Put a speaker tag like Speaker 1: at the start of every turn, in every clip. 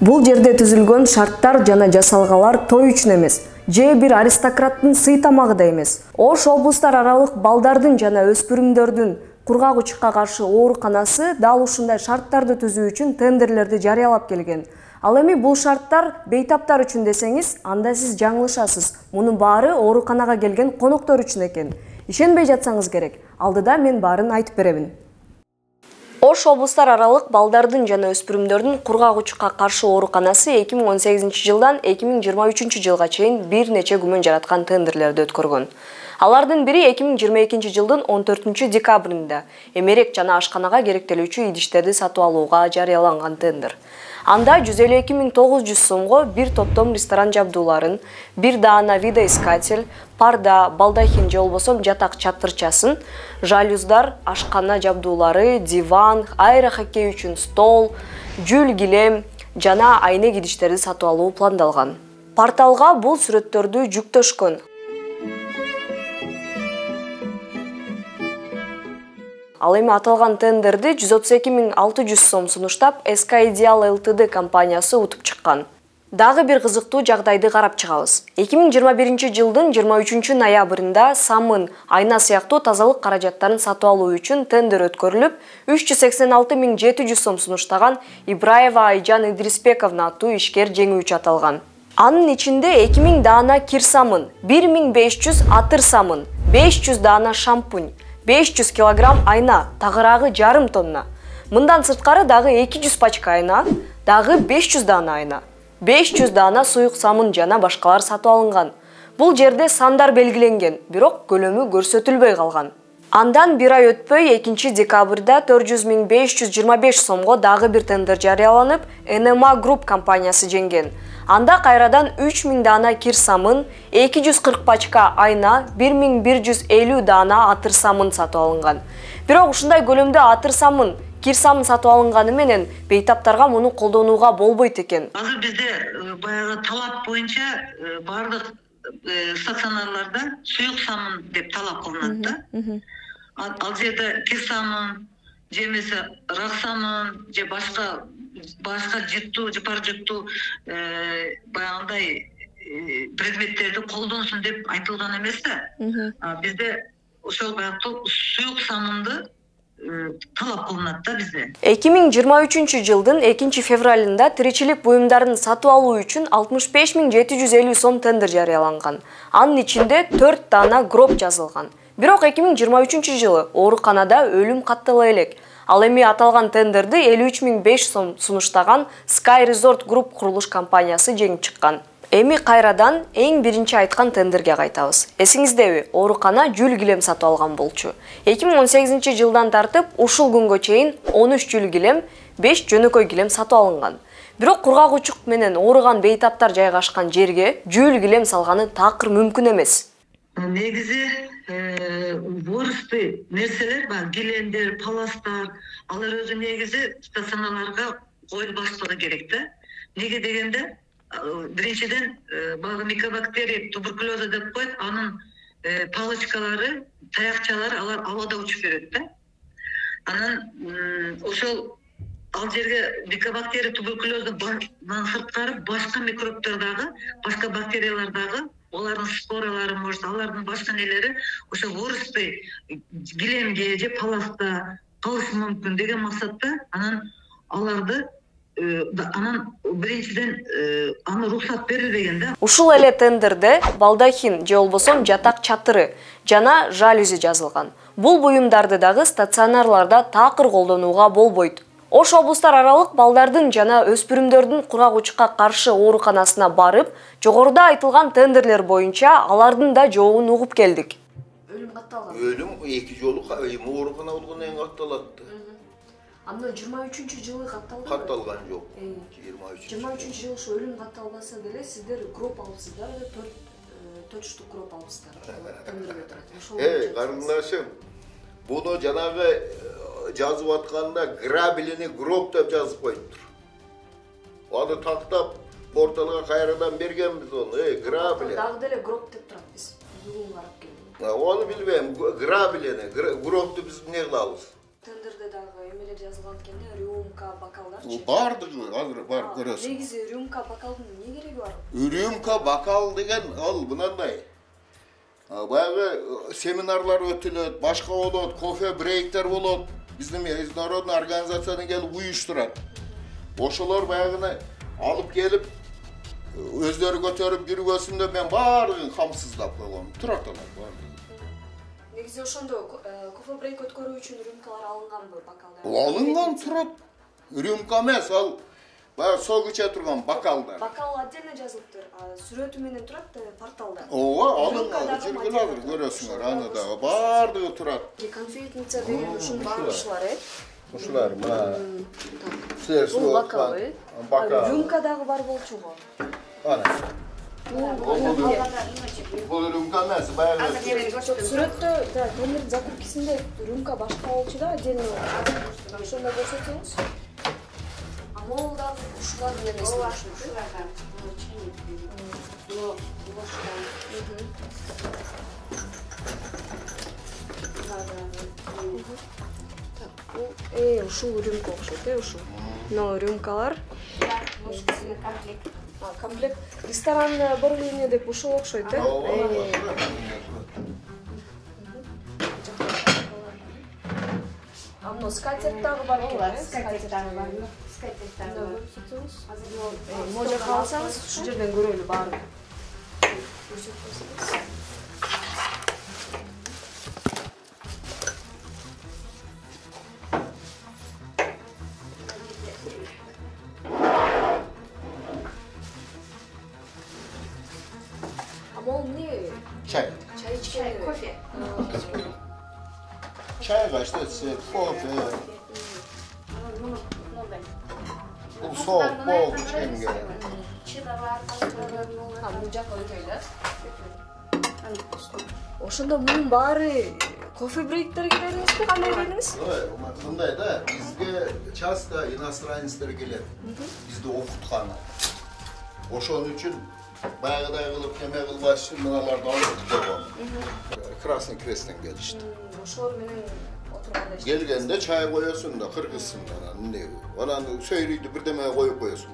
Speaker 1: Бул жерде түзүлгөн шарттар жана жасалгалар той үчүн эмес, же бир аристократтын сый тамагы да эмес. Ош облустар аралык балдардын жана өспүрүмдөрдүн кургак учукка каршы ооруканасы дал ушундай шарттарды түзүү үчүн тендерлерди жарыялап келген. Ал эми бул шарттар бейтаптар үчүн десеңиз, анда сиз жаңылышасыз. Мунун баары ооруканага келген коноктор үчүн экен. Ишенбей жатсаңыз керек. Алдыда мен баарын айтып беребин. Ош облустар аралык балдардын жана өспүрүмдөрдүн кургак учукка каршы ооруканасы 2018 жылдан 2023 жылга чейин бир нече күмөн жараткан тендерлерди өткөргөн. Алардын бири 2022 жылдын 14 декабрында эмерек жана ашканага керектелүүчү идиштерди сатып алууга жарыяланган тендер. Анда 152.900 сомго бир топтом ресторан жабдууларын, бир даана видоискатель, парда, балдахин же болбосо жатак чатырчасын, жалюздар, ашкана жабдуулары, диван, аэрохоккей үчүн стол, жүл килем жана айнек идиштерди сатып алуу пландалган. Порталга бул сүрөттөрдү жүктөшкөн. Ал эми аталган тендерди 132.600 сом сунуштап SK Ideal Ltd компаниясы утуп чыккан. Дагы бир кызыктуу жагдайды карап чыгабыз. 2021 жылдын 23 ноябрында самын, айна сыяктуу тазалык каражаттарын сатып алуу үчүн тендер өткөрүлүп, 386.700 сом сунуштаган Ибраева Айжан Идрисбековна аттуу ишкер жеңүүчү аталган. Анын ичинде 2000 даана кир самын, 1500 атыр самын, 500 даана шампунь, 500 килограмм айна, тагыраагы жарым тонна. Мындан сырткары дагы 200 пачка айна, дагы 500 даана айна, 500 даана суюк самын жана башкалар сатып алынган. Бул жерде сандар белгиленген, бирок көлөмү көрсөтүлбөй калган. Андан бир ай өтпөй 2 декабрда 400.525 сомго дагы бир тендер жарыяланып, NMA Group компаниясы жеңген. Анда кайрадан 3000 даана кир самын, 240 пачка айна, 1150 даана атыр самын сатып алынган. Бирок ушундай көлөмдө атыр самын, кир самын сатып алынганы менен бейтаптарга муну колдонууга болбойт экен.
Speaker 2: Азыр бизде баягы талап боюнча бардык стационарларда суюк самын деп талап кылынат да. Ал жерде кир самын, же эмесе рак самын, же башка жыттуу, жыпар жыттуу баягындай предметтерди колдонсун деп айтылган эмес да. Бизде ошол баягы суюк самынды талап кылынат да бизде.
Speaker 1: 2023 жылдын 2 февралында тиричилик буюмдарын сатып алуу үчүн 65.750 сом тендер жарыяланган. Анын ичинде 4 даана гроб жазылган. Бирок 2023 жылы ооруканада өлүм каттала элек. Ал эми аталган тендерди 53.500 сом сунуштаган Sky Resort Group курулуш компаниясы жеңип чыккан. Эми кайрадан эң биринчи айткан тендерге кайтабыз. Эсиңиздеби, оорукана жүл килем сатып алган болчу. 2018 жылдан тартып ушул күнгө чейин 13 жүл килем, 5 жөнөкөй килем сатып алынган. Бирок кургак учук менен ооруган бейтаптар жайгашкан жерге жүл килем салганы такыр мүмкүн эмес.
Speaker 2: Негизи ворусты нерселер бар, килемдер, паластар, алар өзү негизи стационарларга коюлбаштыгы керек да. Неге дегенде, биринчиден багы микобактерия туберкулеза деп коет, анын палочкалары, таякчалары алар абада учуп берет да. Анан ошол ал жерге микобактерия туберкулездан сырткары башка микробтор дагы, башка бактериялар дагы, олардын споралары, может, алардын башка нелери ошо ворусты килемге же паласта калышы мүмкүн деген максатта анан аларды анан биринчиден аны уруксат берилбеген да.
Speaker 1: Ушул эле тендерде балдахин же болбосо жатак чатыры жана жалюзи жазылган. Бул буюмдарды дагы стационарларда такыр колдонууга болбойт. Ош облустар аралык балдардын жана өспүрүмдөрдүн кургак учукка каршы ооруканасына барып, жогоруда айтылган тендерлер боюнча алардын да жообун угуп келдик. Өлүм катталган.
Speaker 3: Өлүм 2 жолу оорукана болгондон кийин катталат.
Speaker 1: Анда 23 жылы катталган.
Speaker 3: Катталган жок.
Speaker 1: 23 жылы ошо өлүм катталбаса деле сиздер гроб алыпсыздар, 4 штук гроб алыпсыздар. Тендерге турат.
Speaker 3: Карындашым, буну жанагы жазып атканда грабелини гроб деп жазып коюптур. Аны тактап порталга кайрадан бергенбиз onu. Грабеле.
Speaker 1: Дагы деле гроб деп турат биз. Бүгүн карап келдим.
Speaker 3: Onu билбейм. Грабелини, гробду биз эмне кылабыз?
Speaker 1: Тендерде дагы эмелер жазылган экенде, рюмка, бокалдарчы.
Speaker 3: Бардыгы азыр бар көрөсүң.
Speaker 1: Негизи рюмка, бокалдын эмне кереги бар?
Speaker 3: Рюмка, бокал деген ал мынандай. Баягы семинарлар өтүлөт, башка болот, кофе брейктер болот. Биздин международный организациядан келип уюштурат. Ошолор баягыны алып келип өздөрү көтөрүп жүргөсүндө мен баардыгын камсыздап койгом. Турат алар баардыгы.
Speaker 1: Негизи ошондо кофе брейк өткөрүү үчүн рюмкалар алынганбы, бокалдар?
Speaker 3: Алынган турат. Рюмка эмес, ал баягы сок иче турган бокалдар.
Speaker 1: Бокал отдельно жазылыптыр. Сүрөтү менен турат порталда.
Speaker 3: Ооба, алынган. Жүргүн азыр көрөсүңөр, аны дагы баардыгы турат.
Speaker 1: Конфетница деген ушунун баары ушулар,
Speaker 3: Ушулар мына.
Speaker 1: Бул бокал,
Speaker 3: Бокал.
Speaker 1: Рюмка дагы бар болчуго.
Speaker 3: Ана. Бул рюмка эмес, баягы.
Speaker 1: Сүрөттө, тендер закупкисинде рюмка башка болчу да, отдельно. Ошондо көрсөтсөңүз. Могул дагы ушулар менен эсептешет. Ушул рюмка окшойт, ушул. Но рюмкалар комплект ресторан борылыне деп ушул окшойт, Мына скатерть дагы бар экен, скатерть дагы бар. Може калсаңыз, ушул жерден көрөлү баарын. Амол эмне?
Speaker 3: Чай.
Speaker 1: Чай ичкен, кофе.
Speaker 3: Чай качты, кофе. Бул соок, боок ичкенге.
Speaker 1: Бул жак өтөйлү. Ошондо мунун баары кофе брейктерге бериңизби, кандай бериңиз?
Speaker 3: Мындай да, бизге часто иностранецтер келет. Бизди окутканы. Ошон үчүн баягыдай кылып кеме кылбаш үчүн мыналарды алып койгон. Красный Кресттен келишти.
Speaker 1: Ошолор менен отурганда
Speaker 3: Келгенде чай коесуң да, кыргызсың да, эмне. Анан сөйрүйдү бирдеме коюп коесуң.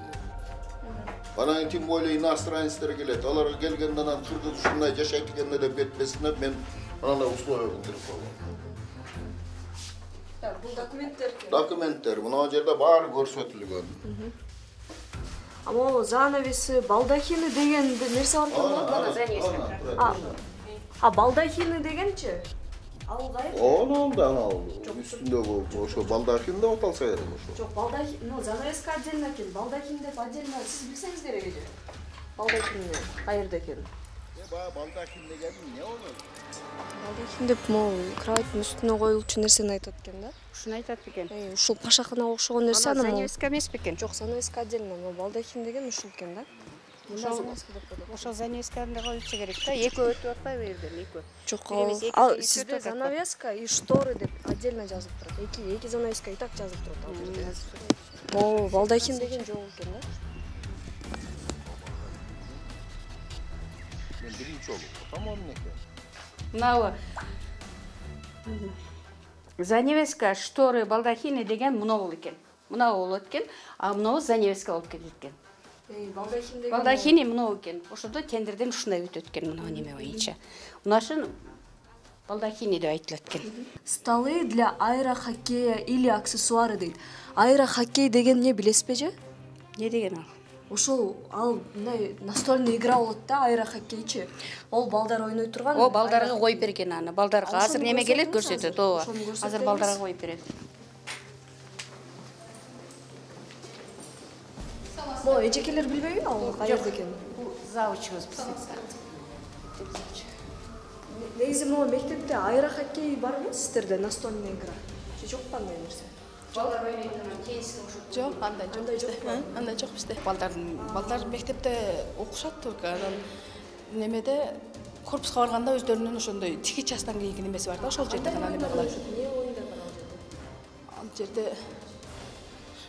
Speaker 3: Анан тем более иностранецтер келет. Аларга келгенде анан кыргыз ушундай жашайт экенде деп кетпесине мен анандай условия кылдырып койгом.
Speaker 1: бул документтер.
Speaker 3: Документтер мына жерде баары көрсөтүлгөн.
Speaker 1: Ама занавеси, балдахины деген нерсе бар го? Балдахины дегенчи? Ал кайер?
Speaker 3: Анан да анал үстүндөгү ошо балдахин деп аталса керек ошо.
Speaker 1: Жок, балдахин, занавеска отдельно экен. Балдахин деп отдельно сиз билсеңиз керек эже. Балдахин кайерде экен?
Speaker 3: Баягы балдахин деген эмне болот?
Speaker 1: Балдахин деп могу кроваттын үстүнө коюлчу нерсени айтат экен да?
Speaker 4: Ушуну айтат экен.
Speaker 1: Ушул пашакана окшогон нерсе аны.
Speaker 4: Занавеска эмеспи экен?
Speaker 1: Жок, занавеска отдельно, но балдахин деген ушул экен да?
Speaker 4: Ошол занавесканы коюлчу керек да. Экөө өтүп атпайбы жерден, экөө.
Speaker 1: Жок, ал сизде занавеска и шторы деп отдельно жазылып турат. Эки занавеска и так жазылып турат ал жерде. Могу балдахин деген жок экен да?
Speaker 3: Мен биринчи болуп, тамам экен.
Speaker 4: Мынабы занавеска, шторы, балдахины деген мына болот экен. Мына болот экен, а мына занавеска болуп кетет экен.
Speaker 1: Балдахин деген.
Speaker 4: Балдахины мына экен. Ошондо тендерден ушундай өтөт экен мына неме боюнча. Мынашын балдахины деп айтылат экен.
Speaker 1: Столы для аэрохоккея или аксессуары дейт. Аэрохоккей деген эмне билесизби же?
Speaker 4: Не деген ал?
Speaker 1: Ошол ал мындай настольный игра болот да, аэрохоккейчи. Ол балдар ойной турган.
Speaker 4: О, балдарга коюп берген аны. Балдарга азыр неме келет көрсөтөт, ооба. Азыр балдарга коюп берет.
Speaker 1: Мо эжекелер билбейби ал кайерде экенин?
Speaker 4: Бул завучубуз биздин.
Speaker 1: Негизи могу мектепте аэрохоккей барбы сиздерде, настольный игра? Же жок кандай нерсе?
Speaker 4: Балдар ойнойт, тениске окшоп.
Speaker 5: Жок, андай жок. Андай жок бизде. Балдар мектепте окушат только анан немеде корпуска барганда өздөрүнүн ошондой тики частан кийинки немеси бар да, ошол жерде гана неме кылат.
Speaker 1: Эмне оюндар бар ал жерде?
Speaker 5: Ал жерде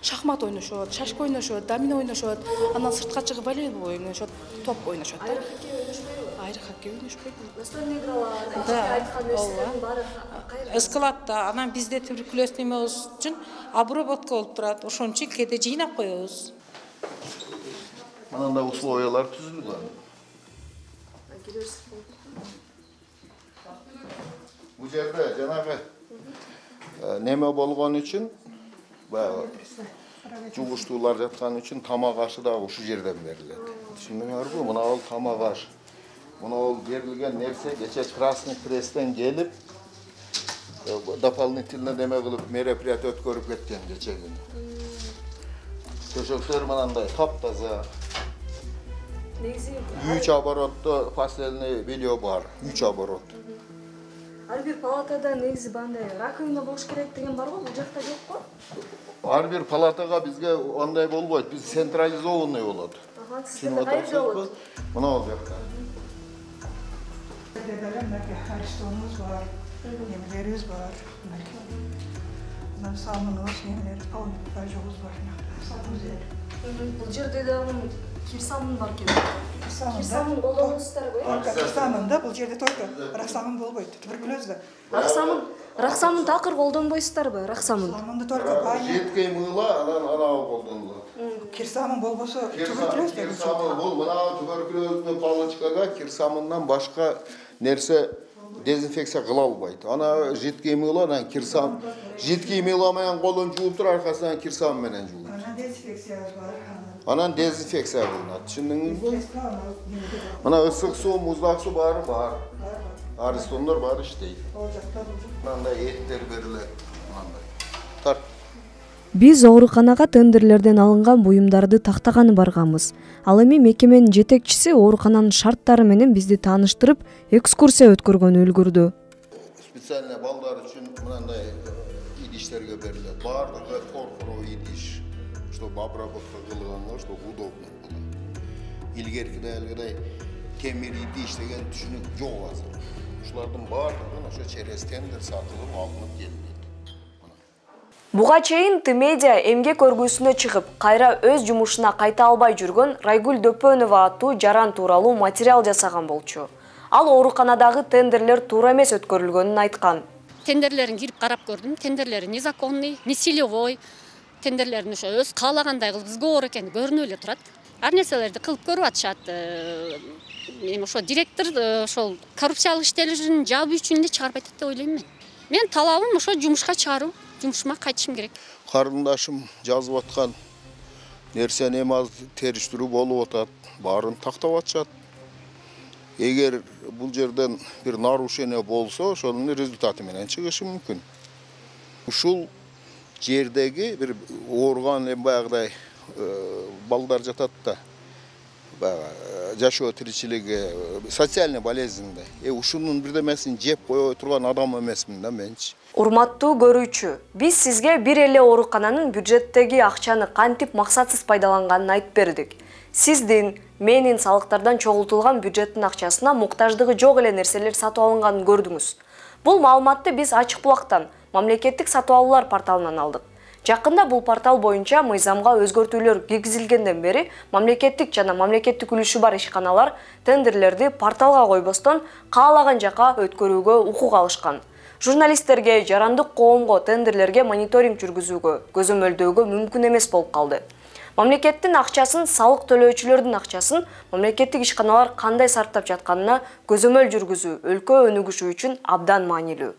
Speaker 5: шахмат ойношот, шашка ойношот, домино ойношот, анан сыртка чыгып волейбол ойношот, топ ойношот да.
Speaker 1: Аэрохоккей ойношпойбу?
Speaker 5: кайры хоккей ойношпойт.
Speaker 1: Настольный игралар,
Speaker 5: Да,
Speaker 1: айткан нерселердин баары кайра.
Speaker 6: Eskılat da, anam bizde tüberküloz nememiz için обработка olup turат. Ошон үчүн кээде жыйнап коебуз.
Speaker 3: Мынандай условиялар түзүлгөн. Бул жерде жанагы неме болгон үчүн, баягы жугуштуулар жаткан үчүн тамак ашы да ушул жерден берилет. Түшүндүңөрбү? Мына ал тамак аш. Мына ал берилген нерсе кече Красный Кресттен келип, дополнительно неме кылып мероприятие өткөрүп кеткен кече күнү. Төшөктөр мынандай таптаза. 3 оборотто постельный белье бар. 3 оборот.
Speaker 1: Ар бир палатада негизи бандай раковина болуш керек деген бар го, бул жакта жок го?
Speaker 3: Ар бир палатага бизге андай болбойт. Биз централизованный болот.
Speaker 1: Сизде кайда болот?
Speaker 3: Мына ал жакта.
Speaker 7: Аристонумуз бар, немелерибиз бар. Самыныбыз, немелер, палатажыбыз бар.
Speaker 1: Бул жерде дагы кирсамын бар экен. Кирсамын колдоносуздар го?
Speaker 7: Кирсамында бул жерде только рахсамын болбойт, туберкулезда.
Speaker 1: Рахсамын такыр колдонбойсуздарбы, рахсамын?
Speaker 7: Рахсамында только баня.
Speaker 3: Жеткей мыйла анан анау колдонулат.
Speaker 7: Кирсамын болбосо туберкулез деп.
Speaker 3: Кирсамын бул мына туберкулезный палочкага кирсамындан башка нерсе дезинфекция кыла албайт. Ана жеткей мыйла анан кирсам, жеткей мыйла менен колун жууп туруп аркасынан кирсам менен жууйт.
Speaker 7: Анан дезинфекция бар.
Speaker 3: Анан дезинфекция кылынат. Түшүндүңүзбү? Мына ысык суу, муздак суу баары бар. Аристондор баары иштейт. Мындай эттер берилет. Мындай. Тарт.
Speaker 1: Биз ооруканага тендерлерден алынган буюмдарды тактаганы барганбыз. Ал эми мекеменин жетекчиси оорукананын шарттары менен бизди тааныштырып, экскурсия өткөргөнү үлгүрдү.
Speaker 3: Специально балдар үчүн мындай идиштерге берилет. Баардыгы коркороо идиш, чтобы обработка кылганга, чтобы удобно было. Илгеркидей темир идиш деген түшүнүк жок азыр. Ушулардын баардыгын ошо через тендер сатылып алынып келет.
Speaker 1: Буга чейин Т-медиа эмгек өргүүсүнө чыгып, кайра өз жумушуна кайта албай жүргөн Райгүл Дөпөнова аттуу жаран тууралуу материал жасаган болчу. Ал ооруканадагы тендерлер туура эмес өткөрүлгөнүн айткан.
Speaker 8: Тендерлерин кирип карап көрдүм. Тендерлери незаконный, не силевой. Тендерлерин ошо өз каалагандай кылып сговор экени көрүнүп эле турат. Ар нерселерди кылып көрүп атышат. Эми ошо директор ошол коррупциялык иштелерин жабуу үчүн эле чыгарбайт деп ойлойм мен. Мен талабым ошо жумушка чыгаруу. Жумушума кайтышым керек.
Speaker 3: Карындашым жазып аткан нерсени эми азыр териштирүү болуп атат, баарын тактап атышат. Эгер бул жерден бир нарушение болсо, ошонун результаты менен чыгышы мүмкүн. Ушул жердеги бир ооруган баягыдай балдар жатат да. Жашоо тиричилиги социальный болезньде. Ушунун бирдемесин жеп кое турган адам эмесмин да менчи.
Speaker 1: Урматтуу көрүүчү, биз сизге бир эле оорукананын бюджеттеги акчаны кантип максатсыз пайдаланганын айтып бердик. Сиздин, менин салыктардан чогултулган бюджеттин акчасына муктаждыгы жок эле нерселер сатып алынганын көрдүңүз. Бул маалыматты биз Ачык Булактан, мамлекеттик сатып алуулар порталынан алдык. Жакында бул портал боюнча мыйзамга өзгөртүүлөр киргизилгенден бери мамлекеттик жана мамлекеттик үлүшү бар ишканалар тендерлерди порталга койбостон каалаган жака өткөрүүгө укук алышкан. Журналисттерге, жарандык коомго тендерлерге мониторинг жүргүзүүгө, көзөмөлдөөгө мүмкүн эмес болуп калды. Мамлекеттин акчасын, салык төлөөчүлөрдүн акчасын мамлекеттик ишканалар кандай сарптап жатканына көзөмөл жүргүзүү өлкө өнүгүшү үчүн абдан маанилүү.